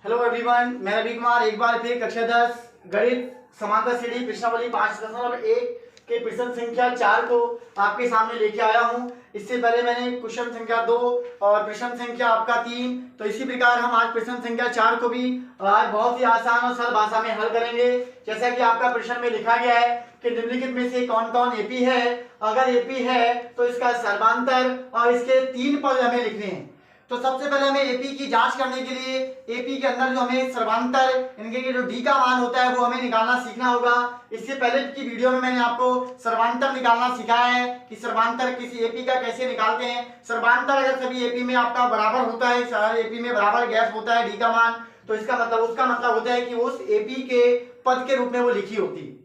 Hello everyone, मैं रवि कुमार एक बार फिर कक्षा 10 गणित समांतर श्रेणी प्रश्नावली 5.1 के प्रश्न संख्या 4 को आपके सामने लेके आया हूं। इससे पहले मैंने क्वेश्चन संख्या 2 और प्रश्न संख्या आपका 3, तो इसी प्रकार हम आज प्रश्न संख्या 4 को भी आज बहुत ही आसान और सरल भाषा में हल करेंगे। जैसा कि आपका प्रश्न में लिखा गया है कि निम्नलिखित में से कौन कौन एपी है। अगर एपी है तो इसका सर्वांतर और इसके 3 पद हमें लिखने हैं। तो सबसे पहले हमें एपी की जांच करने के लिए एपी के अंदर जो हमें सर्वांतर इनके जो डी का मान होता है वो हमें निकालना सीखना होगा। इससे पहले की वीडियो में मैंने आपको सर्वांतर निकालना सिखाया है कि सर्वांतर किसी एपी का कैसे निकालते हैं। सर्वांतर अगर सभी एपी में आपका बराबर होता है, सारे एपी में बराबर गैप होता है डी का मान, तो इसका मतलब उसका मतलब होता है कि उस एपी के पद के रूप में वो लिखी होती है।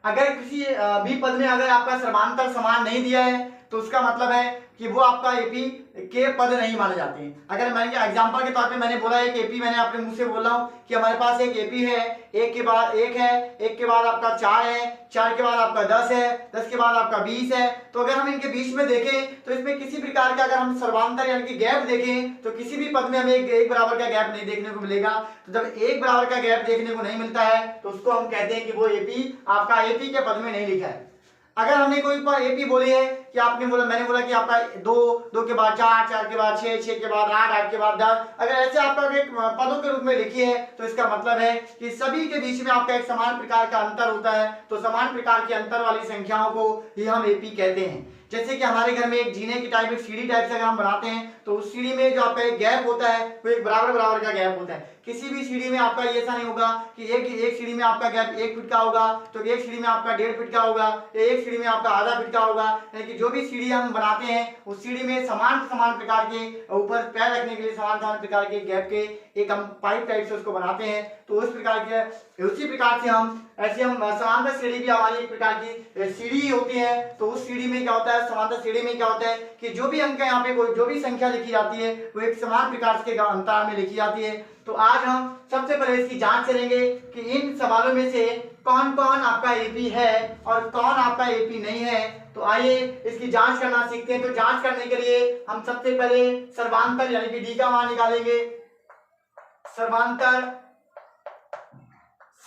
अगर किसी भी पद में अगर आपका सर्वांतर समान नहीं दिया है तो उसका मतलब है कि वो आपका एपी के पद नहीं माने जाते हैं। अगर मैंने एग्जांपल के तौर पे मैंने बोला है कि एपी, मैंने अपने मुंह से बोल रहा हूं कि हमारे पास एक एपी है, एक के बाद एक है, एक के बाद आपका 4 है, 4 के बाद आपका 10 है, 10 के बाद आपका 20 है। तो अगर हम इनके बीच में देखें तो इसमें किसी प्रकार का अगर हम सर्वांतर यानी कि गैप देखें तो किसी भी पद में हमें एक बराबर का गैप नहीं देखने को मिलेगा। तो जब एक बराबर का गैप देखने को नहीं मिलता है तो उसको हम कहते हैं कि वो एपी आपका एपी के पद में नहीं लिखा है। अगर हमने कोई एपी बोली है कि आपने बोला, मैंने बोला कि आपका 2, 2 के बाद 4, 4 के बाद 6, 6 के बाद 8, 8 के बाद 10, अगर ऐसे आपका एक पदों के रूप में लिखी है तो इसका मतलब है कि सभी के बीच में आपका एक समान प्रकार का अंतर होता है। तो समान प्रकार के अंतर वाली संख्याओं को ही हम एपी कहते हैं। जैसे कि हमारे घर में एक जीने की टाइप, एक सीढ़ी टाइप से अगर हम बनाते हैं तो उस सीढ़ी में जो आपका एक गैप होता है वो एक बराबर बराबर का गैप होता है। किसी भी सीढ़ी में आपका ऐसा नहीं होगा कि एक सीढ़ी में आपका गैप 1 फीट का होगा तो एक सीढ़ी में आपका 1.5 फीट का होगा, एक सीढ़ी में आपका आधा फीट का होगा। यानी कि जो भी सीढ़ी हम बनाते हैं उस सीढ़ी में समान समान प्रकार के ऊपर पैर रखने के लिए समान समान प्रकार के गैप के एक हम पाइप टाइप से उसको बनाते हैं। तो उस प्रकार के उसी प्रकार से हम ऐसे हम समांतर श्रेणी भी हमारी एक प्रकार की सीढ़ी होती है। तो उस सीढ़ी में क्या होता है, समांतर श्रेणी में क्या होता है कि जो भी अंक यहाँ पे कोई जो भी संख्या लिखी जाती है वो एक समान प्रकार के अंतराल में लिखी जाती है। तो आज हम सबसे पहले इसकी जांच करेंगे कि इन सवालों में से कौन कौन आपका एपी है और कौन आपका एपी नहीं है। तो आइए इसकी जांच करना सीखते हैं। तो जांच करने के लिए हम सबसे पहले सर्वांतर यानी कि डी का मान निकालेंगे।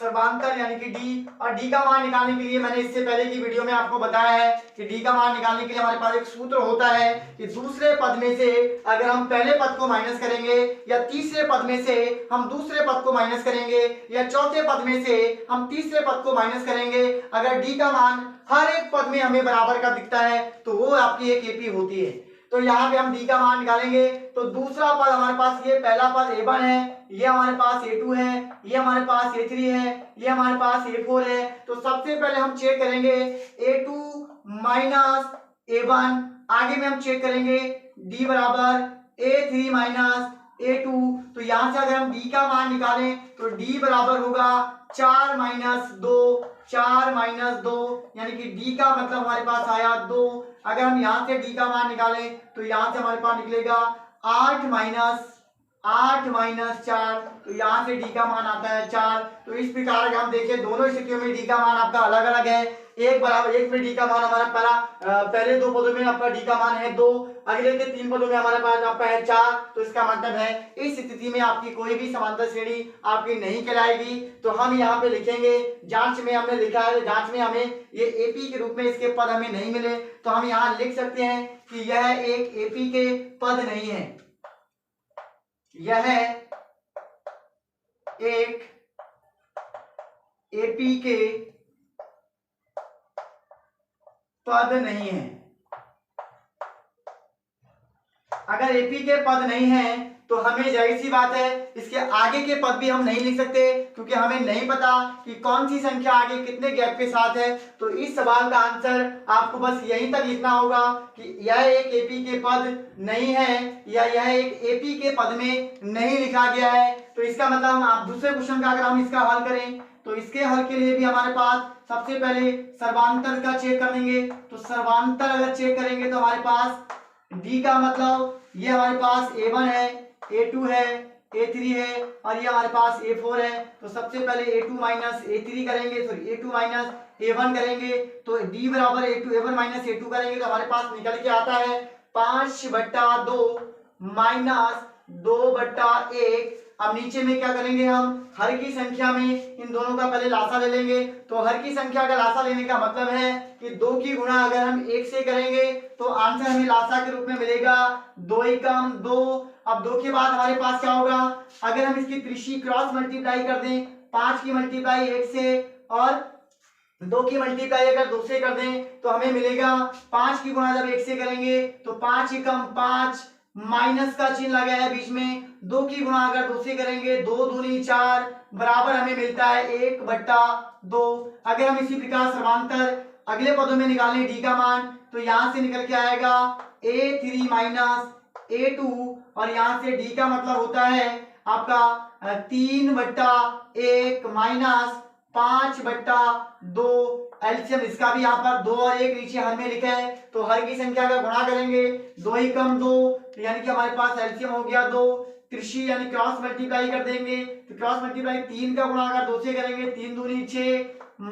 सर्वांतर यानी कि डी, और डी का मान निकालने के लिए मैंने इससे पहले की वीडियो में आपको बताया है कि डी का मान निकालने के लिए हमारे पास एक सूत्र होता है कि दूसरे पद में से अगर हम पहले पद को माइनस करेंगे या तीसरे पद में से हम दूसरे पद को माइनस करेंगे या चौथे पद में से हम तीसरे पद को माइनस करेंगे, अगर डी का मान हर एक पद में हमें बराबर का दिखता है तो वो आपकी एक एपी होती है। तो यहाँ पे हम डी का मान निकालेंगे तो दूसरा पद हमारे पास, ये पहला पद A1 है, ये हमारे पास A2 है, ये हमारे पास A3 है, ये हमारे पास A4 है। तो सबसे पहले हम चेक करेंगे A2 माइनस A1, आगे में हम चेक करेंगे D बराबर A3 माइनस A2। तो यहां से अगर हम D का मान निकालें तो D बराबर होगा 4 माइनस 2, 4 माइनस 2 यानी कि D का मतलब हमारे पास आया 2। अगर हम यहां से D का मान निकालें तो यहां से हमारे पास निकलेगा 8 माइनस 4, तो यहां से डी का मान आता है 4। तो इस प्रकार अगर हम देखें दोनों स्थितियों में डी का मान आपका अलग अलग है। एक बराबर एक में डी का मान हमारा पहले 2 पदों में आपका डी का मान है 2, अगले के 3 पदों में हमारे पास आपका है 4। तो इसका मतलब है इस स्थिति में आपकी कोई भी समांतर श्रेणी आपकी नहीं कहलाएगी। तो हम यहाँ पे लिखेंगे, जांच में हमने लिखा है, जांच में हमें ये एपी के रूप में इसके पद हमें नहीं मिले तो हम यहाँ लिख सकते हैं कि यह एक एपी के पद नहीं है, यह एक एपी के पद नहीं है। अगर एपी के पद नहीं है तो हमें जाहिर सी बात है इसके आगे के पद भी हम नहीं लिख सकते क्योंकि हमें नहीं पता कि कौन सी संख्या आगे कितने गैप के साथ है। तो इस सवाल का आंसर आपको बस यहीं तक लिखना होगा कि यह एक एपी के पद नहीं है या यह एक एपी के पद में नहीं लिखा गया है। तो इसका मतलब आप दूसरे क्वेश्चन का अगर हम इसका हल करें तो इसके हल के लिए भी हमारे पास सबसे पहले सर्वांतर का चेक कर लेंगे। तो सर्वांतर अगर चेक करेंगे तो हमारे पास डी का मतलब ये हमारे पास A1 है, A2 है, A3 है और ये हमारे पास A4 है। तो सबसे पहले A2 माइनस A3 करेंगे, सॉरी A2 माइनस A1 करेंगे तो D बराबर A1 माइनस A2 करेंगे तो हमारे पास निकल के आता है 5/2 माइनस 2/1 अब नीचे में क्या करेंगे, हम हर की संख्या में इन दोनों का पहले लासा ले लेंगे। तो हर की संख्या का लासा लेने का मतलब है कि 2 की गुणा अगर हम 1 से करेंगे तो आंसर हमें लासा के रूप में मिलेगा 2 एकम 2। अब 2 के बाद हमारे पास क्या होगा, अगर हम इसकी त्रिशी क्रॉस मल्टीप्लाई कर दें, 5 की मल्टीप्लाई 1 से और 2 की मल्टीप्लाई अगर 2 से कर दें तो हमें मिलेगा 5 की गुणा जब 1 से करेंगे तो 5 एकम 5, माइनस का चिन्ह लगा है बीच में। 2 की गुणा अगर 2 से करेंगे 2 दूनी 4 बराबर हमें मिलता है 1/2। अगर हम इसी प्रकार समांतर अगले पदों में निकालें डी का मान तो यहां से निकल के आएगा a3 माइनस a2 और यहां से डी का मतलब होता है आपका 3/1 माइनस 5/2। एलसीएम इसका भी यहाँ पर 2 और 1 नीचे हर में लिखा है तो हर की संख्या का गुणा करेंगे 2 एकम 2 तो यानी कि हमारे पास एलसीएम हो गया 2। त्रिशी यानी क्रॉस मल्टीप्लाई कर देंगे तो क्रॉस मल्टीप्लाई 3 का गुणा अगर 2 से करेंगे 3 दूनी 6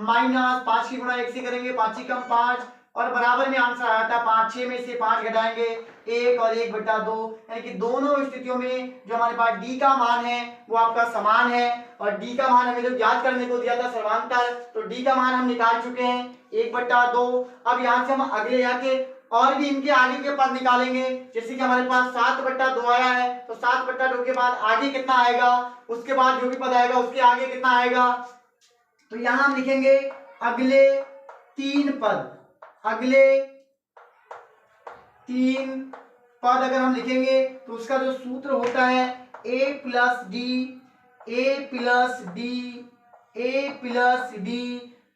माइनस 5 की गुणा 1 से करेंगे 5 एकम 5 और बराबर में आंसर आया था 5। 6 में से 5 घटाएंगे 1 और 1/2 यानी कि दोनों स्थितियों में जो हमारे पास डी का मान है वो आपका समान है। और डी का मान हमें जो ज्ञात करने को दिया था समांतर, तो डी का मान हम निकाल चुके हैं 1/2। अब यहाँ से हम अगले आके और भी इनके आगे के पद निकालेंगे, जैसे कि हमारे पास 7/2 आया है तो 7/2 के बाद आगे कितना आएगा, उसके बाद जो भी पद आएगा उसके आगे कितना आएगा। तो यहाँ हम लिखेंगे अगले 3 पद, अगले 3 पद अगर हम लिखेंगे तो उसका जो सूत्र होता है a प्लस डी।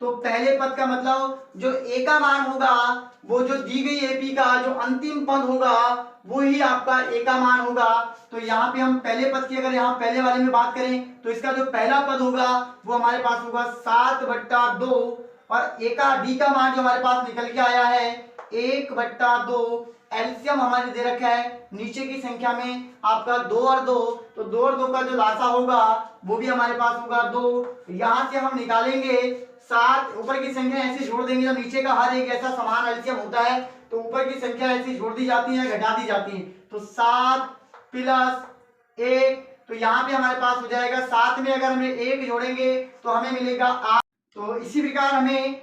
तो पहले पद का मतलब जो a का मान होगा वो जो दी गई एपी का जो अंतिम पद होगा वो ही आपका a का मान होगा। तो यहाँ पे हम पहले पद की अगर यहाँ पहले वाले में बात करें तो इसका जो पहला पद होगा वो हमारे पास होगा 7/2 और a का डी का मान जो हमारे पास निकल के आया है 1/2। एलसीएम हमारे दे रखा है नीचे की संख्या में आपका 2 और 2, तो 2 और 2 का जो लासा होगा वो भी हमारे पास होगा 2। यहाँ से हम निकालेंगे 7, ऊपर की संख्या ऐसे जोड़ देंगे, जब नीचे का हर एक ऐसा समान एलसीएम होता है तो ऊपर की संख्या ऐसी जोड़ दी जाती है घटा दी जाती है। तो 7 + 1 तो यहाँ पे हमारे पास हो जाएगा 7 में अगर हमें 1 जोड़ेंगे तो हमें मिलेगा 8। तो इसी प्रकार हमें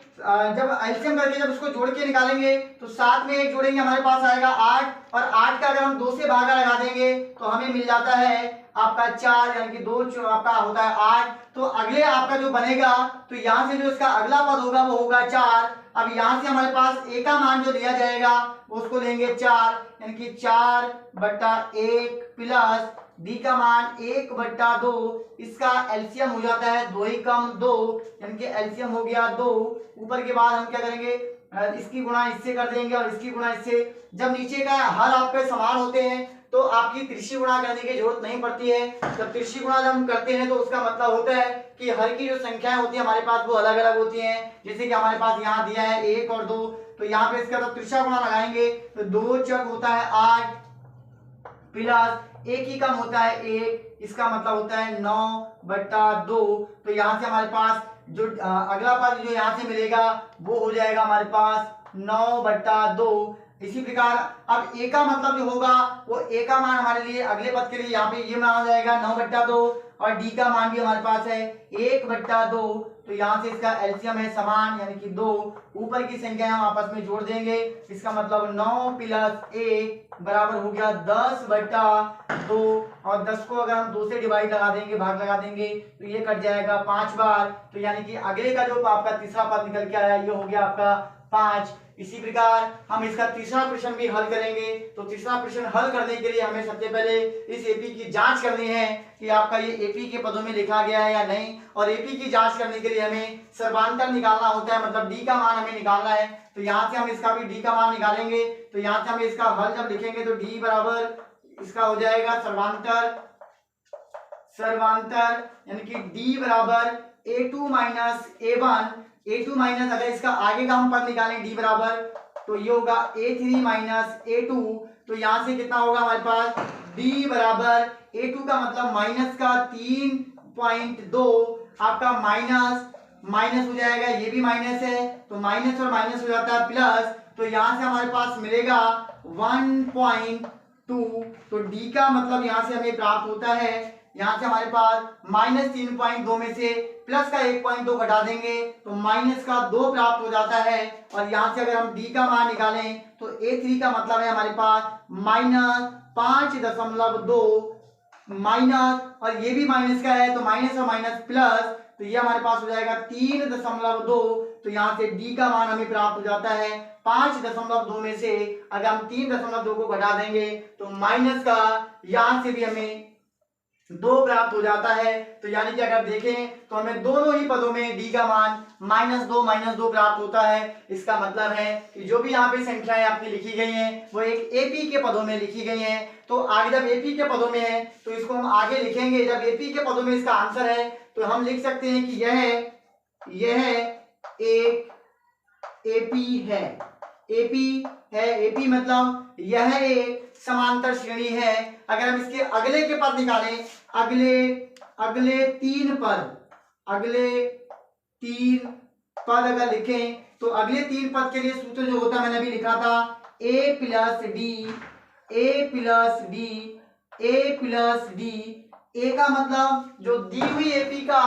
जब एलसीएम करके जब उसको जोड़ के निकालेंगे तो 7 में 1 जोड़ेंगे हमारे पास आएगा 8 और 8 का अगर हम 2 से भागा लगा देंगे तो हमें मिल जाता है आपका 4 यानी कि 2 आपका होता है 8। तो अगले आपका जो बनेगा तो यहाँ से जो इसका अगला पद होगा वो होगा 4। अब यहाँ से हमारे पास a का मान जो दिया जाएगा उसको लेंगे 4 यानी कि 4/1 प्लस डी का मान 1/2, इसका एलसीएम हो जाता है 2 एकम 2 यानी कि एलसीएम हो गया 2। ऊपर के बाद हम क्या करेंगे, इसकी गुणा इससे कर देंगे और इसकी गुणा इससे। जब नीचे का हर आपके समान होते हैं तो आपकी त्रिशी गुणा करने की जरूरत नहीं पड़ती है। जब त्रिशी गुणा जब हम करते हैं तो उसका मतलब होता है कि हर की जो संख्याएं होती है हमारे पास वो अलग अलग होती हैं। जैसे कि हमारे पास यहाँ दिया है 1 और 2, तो यहाँ पे इसका तो त्रिशा गुणा लगाएंगे तो 2 चक होता है 8 प्लस 1 ही कम होता है 1, इसका मतलब होता है 9/2। तो यहाँ से हमारे पास जो अगला पद जो यहाँ से मिलेगा वो हो जाएगा हमारे पास 9/2। इसी प्रकार अब a का मतलब जो होगा वो a का मान हमारे लिए अगले पद के लिए यहाँ पे ये माना जाएगा 9/2 और d का मान भी हमारे पास है 1/2। तो यहाँ से इसका एलसीएम है समान यानी कि 2। ऊपर की संख्या हम आपस में जोड़ देंगे, इसका मतलब 9 + 1 बराबर हो गया 10/2 और 10 को अगर हम 2 से डिवाइड लगा देंगे भाग लगा देंगे तो ये कट जाएगा 5 बार। तो यानी कि अगले का जो आपका तीसरा पद निकल के आया ये हो गया आपका 5। इसी प्रकार हम इसका तीसरा प्रश्न भी हल करेंगे। तो तीसरा प्रश्न हल करने के लिए हमें सबसे पहले इस एपी की जांच करनी है कि आपका ये एपी के पदों में लिखा गया है या नहीं। और एपी की जांच करने के लिए हमें सर्वांतर निकालना होता है, मतलब डी का मान हमें निकालना है। तो यहाँ से हम इसका भी डी का मान निकालेंगे। तो यहाँ से हम इसका हल जब लिखेंगे तो डी बराबर इसका हो जाएगा सर्वांतर यानी कि डी बराबर a2 - a1। a2 माइनस अगर इसका आगे का हम पद निकालें d बराबर तो ये होगा a3 - a2। तो यहाँ से कितना होगा हमारे पास d बराबर a2 का मतलब माइनस का 3.2 आपका माइनस हो जाएगा, ये भी माइनस है तो माइनस और माइनस हो जाता है प्लस। तो यहाँ से हमारे पास मिलेगा 1.2। तो d का मतलब यहाँ से हमें प्राप्त होता है यहाँ से हमारे पास -3.2 में से प्लस का 1.2 घटा देंगे तो -2 प्राप्त हो जाता है। और यहाँ से अगर हम d का मान निकालें तो a3 का मतलब है हमारे पास -5.2 माइनस, और ये भी माइनस का है तो माइनस और माइनस प्लस, तो ये हमारे पास हो जाएगा 3.2। तो यहाँ से d का मान हमें प्राप्त हो जाता है 5.2 में से अगर हम 3.2 को घटा देंगे तो माइनस का यहाँ से भी हमें 2 प्राप्त हो जाता है। तो यानी कि अगर देखें तो हमें दोनों ही पदों में d का मान -2 प्राप्त होता है। इसका मतलब है कि जो भी यहाँ पे संख्याएं आपकी लिखी गई हैं वो एक AP के पदों में लिखी गई हैं। तो आगे जब AP के पदों में है तो इसको हम आगे लिखेंगे, जब AP के पदों में इसका आंसर है तो हम लिख सकते हैं कि यह एक AP है। AP है, AP मतलब यह एक समांतर श्रेणी है। अगर हम इसके अगले के पद निकालें, अगले तीन पद अगर लिखें तो अगले 3 पद के लिए सूत्र जो होता है मैंने अभी लिखा था a प्लस डी। ए का मतलब जो दी हुई AP का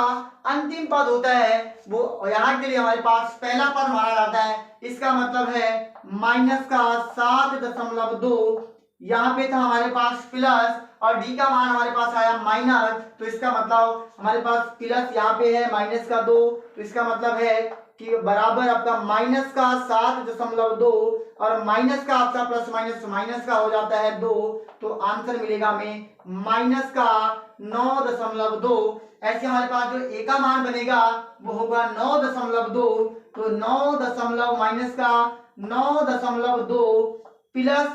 अंतिम पद होता है वो यहाँ के लिए हमारे पास पहला पद माना जाता है। इसका मतलब है -7.2, यहाँ पे था हमारे पास प्लस और d का मान हमारे पास आया माइनस, तो इसका मतलब हमारे पास प्लस यहाँ पे है -2, तो इसका मतलब है कि बराबर आपका -7.2 और माइनस का आपका प्लस माइनस का हो जाता है 2, तो आंसर मिलेगा हमें -9.2। ऐसे हमारे पास जो ए का मान बनेगा वो होगा 9.2, तो 9.2 प्लस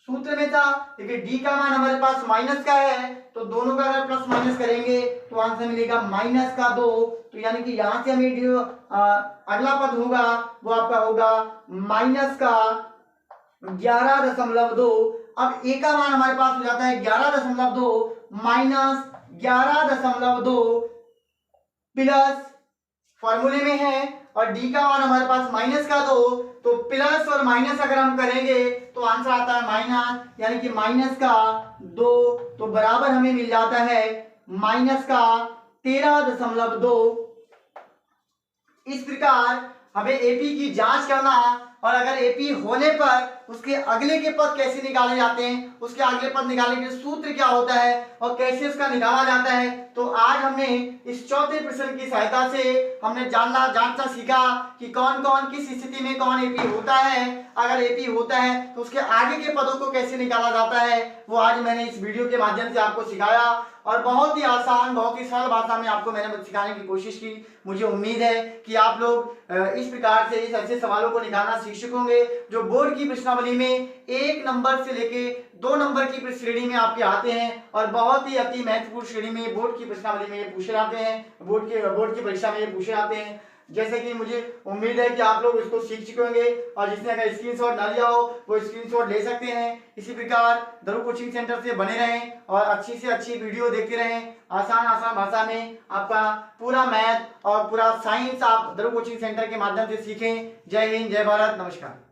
सूत्र में था, लेकिन डी का मान हमारे पास माइनस का है तो दोनों का अगर प्लस माइनस करेंगे तो आंसर मिलेगा -2। तो यानी कि यहाँ से हमें जो अगला पद होगा वो आपका होगा -11.2। अब ए का मान हमारे पास हो जाता है 11.2 -11.2 प्लस फॉर्मूले में है और डी का मान हमारे पास -2, तो प्लस और माइनस अगर हम करेंगे तो आंसर आता है माइनस, यानी कि -2, तो बराबर हमें मिल जाता है -13.2। इस प्रकार हमें एपी की जांच करना और अगर एपी होने पर उसके अगले के पद कैसे निकाले जाते हैं, उसके अगले पद निकालने के सूत्र क्या होता है और कैसे उसका निकाला जाता है, तो आज हमने इस चौथे प्रश्न की सहायता से हमने जांचना सीखा कि कौन कौन किस स्थिति में कौन एपी होता है। अगर एपी होता है तो उसके आगे के पदों को कैसे निकाला जाता है वो आज मैंने इस वीडियो के माध्यम से आपको सिखाया और बहुत ही आसान, बहुत ही सरल भाषा में आपको मैंने सिखाने की कोशिश की। मुझे उम्मीद है कि आप लोग इस प्रकार से इस ऐसे सवालों को निकालना सीख सकोगे जो बोर्ड की प्रश्नावली में 1 नंबर से लेके 2 नंबर की श्रेणी में आपके आते हैं और बहुत ही अति महत्वपूर्ण श्रेणी में बोर्ड की प्रश्नावली में ये पूछे जाते हैं, बोर्ड की परीक्षा में ये पूछे जाते हैं। जैसे कि मुझे उम्मीद है कि आप लोग इसको सीख चुके होंगे और जिसने अगर स्क्रीनशॉट ना लिया हो वो स्क्रीनशॉट ले सकते हैं। इसी प्रकार ध्रुव कोचिंग सेंटर से बने रहें और अच्छी से अच्छी वीडियो देखते रहें। आसान भाषा में आपका पूरा मैथ और पूरा साइंस आप ध्रुव कोचिंग सेंटर के माध्यम से सीखें। जय हिंद, जय भारत, नमस्कार।